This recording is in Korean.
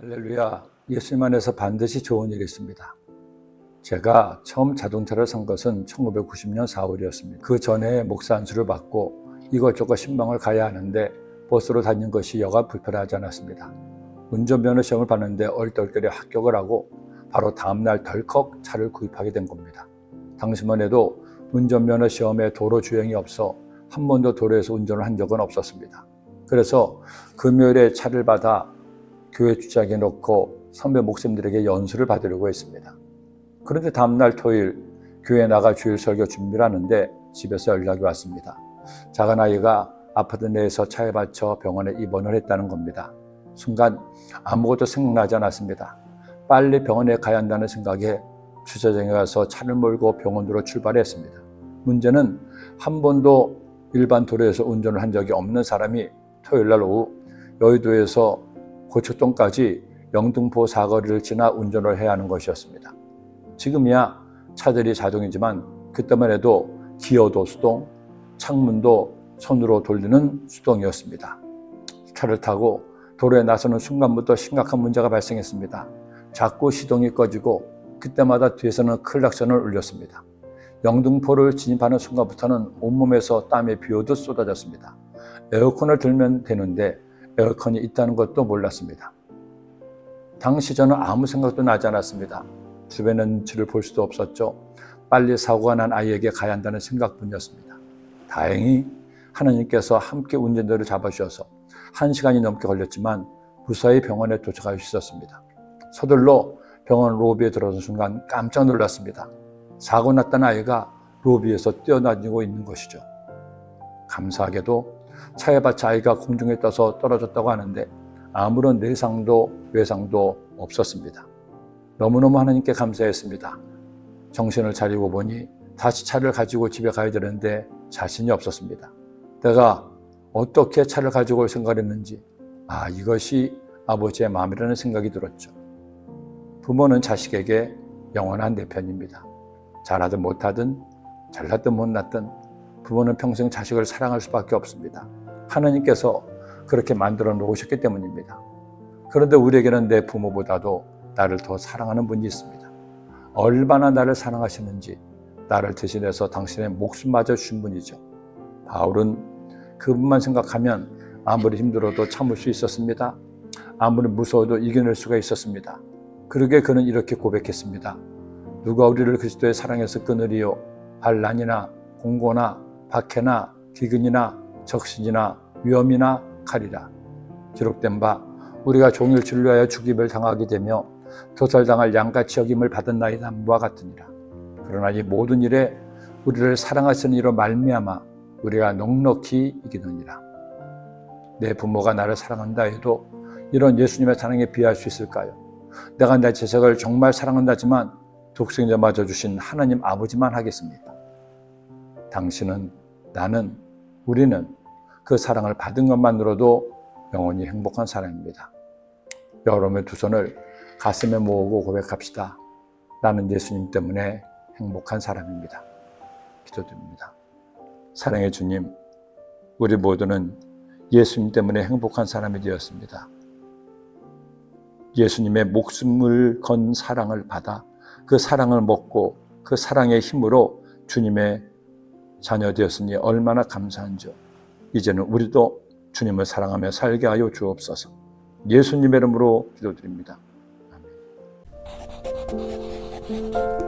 할렐루야, 예수님 안에서 반드시 좋은 일이 있습니다. 제가 처음 자동차를 산 것은 1990년 4월이었습니다. 그 전에 목사 안수를 받고 이것저것 신방을 가야 하는데 버스로 다니는 것이 여간 불편하지 않았습니다. 운전면허 시험을 봤는데 얼떨결에 합격을 하고 바로 다음날 덜컥 차를 구입하게 된 겁니다. 당시만 해도 운전면허 시험에 도로 주행이 없어 한 번도 도로에서 운전을 한 적은 없었습니다. 그래서 금요일에 차를 받아 교회 주차장에 놓고 선배 목사님들에게 연수를 받으려고 했습니다. 그런데 다음날 토요일 교회에 나가 주일 설교 준비를 하는데 집에서 연락이 왔습니다. 작은 아이가 아파트 내에서 차에 받쳐 병원에 입원을 했다는 겁니다. 순간 아무것도 생각나지 않았습니다. 빨리 병원에 가야 한다는 생각에 주차장에 가서 차를 몰고 병원으로 출발했습니다. 문제는 한 번도 일반 도로에서 운전을 한 적이 없는 사람이 토요일날 오후 여의도에서 고척동까지 영등포 사거리를 지나 운전을 해야 하는 것이었습니다. 지금이야 차들이 자동이지만 그때만 해도 기어도 수동, 창문도 손으로 돌리는 수동이었습니다. 차를 타고 도로에 나서는 순간부터 심각한 문제가 발생했습니다. 자꾸 시동이 꺼지고 그때마다 뒤에서는 클락션을 울렸습니다. 영등포를 진입하는 순간부터는 온몸에서 땀이 비오듯 쏟아졌습니다. 에어컨을 들면 되는데 에어컨이 있다는 것도 몰랐습니다. 당시 저는 아무 생각도 나지 않았습니다. 주변의 눈치를 볼 수도 없었죠. 빨리 사고가 난 아이에게 가야 한다는 생각뿐이었습니다. 다행히 하나님께서 함께 운전대를 잡아주셔서 1시간이 넘게 걸렸지만 무사히 병원에 도착할 수 있었습니다. 서둘러 병원 로비에 들어선 순간 깜짝 놀랐습니다. 사고 났던 아이가 로비에서 뛰어다니고 있는 것이죠. 감사하게도 차에 받쳐 아이가 공중에 떠서 떨어졌다고 하는데 아무런 내상도 외상도 없었습니다. 너무너무 하나님께 감사했습니다. 정신을 차리고 보니 다시 차를 가지고 집에 가야 되는데 자신이 없었습니다. 내가 어떻게 차를 가지고 올 생각을 했는지 이것이 아버지의 마음이라는 생각이 들었죠. 부모는 자식에게 영원한 내 편입니다. 잘하든 못하든 잘났든 못났든 부모는 평생 자식을 사랑할 수밖에 없습니다. 하나님께서 그렇게 만들어 놓으셨기 때문입니다. 그런데 우리에게는 내 부모보다도 나를 더 사랑하는 분이 있습니다. 얼마나 나를 사랑하시는지 나를 대신해서 당신의 목숨마저 주신 분이죠. 바울은 그분만 생각하면 아무리 힘들어도 참을 수 있었습니다. 아무리 무서워도 이겨낼 수가 있었습니다. 그러게 그는 이렇게 고백했습니다. 누가 우리를 그리스도의 사랑에서 끊으리요? 환난이나 공고나 박해나 기근이나 적신이나 위험이나 칼이라. 기록된 바 우리가 종일 진로하여 죽임을 당하게 되며 도살당할 양같이 여김을 받은 나의 남부와 같으니라. 그러나 이 모든 일에 우리를 사랑하시는 이로 말미암아 우리가 넉넉히 이기느니라. 내 부모가 나를 사랑한다 해도 이런 예수님의 사랑에 비할 수 있을까요? 내가 내 자식을 정말 사랑한다지만 독생자마저 주신 하나님 아버지만 하겠습니다. 당신은, 나는, 우리는 그 사랑을 받은 것만으로도 영원히 행복한 사람입니다. 여러분의 두 손을 가슴에 모으고 고백합시다. 나는 예수님 때문에 행복한 사람입니다. 기도드립니다. 사랑의 주님, 우리 모두는 예수님 때문에 행복한 사람이 되었습니다. 예수님의 목숨을 건 사랑을 받아 그 사랑을 먹고 그 사랑의 힘으로 주님의 자녀 되었으니 얼마나 감사한지요. 이제는 우리도 주님을 사랑하며 살게 하여 주옵소서. 예수님의 이름으로 기도드립니다. 아멘.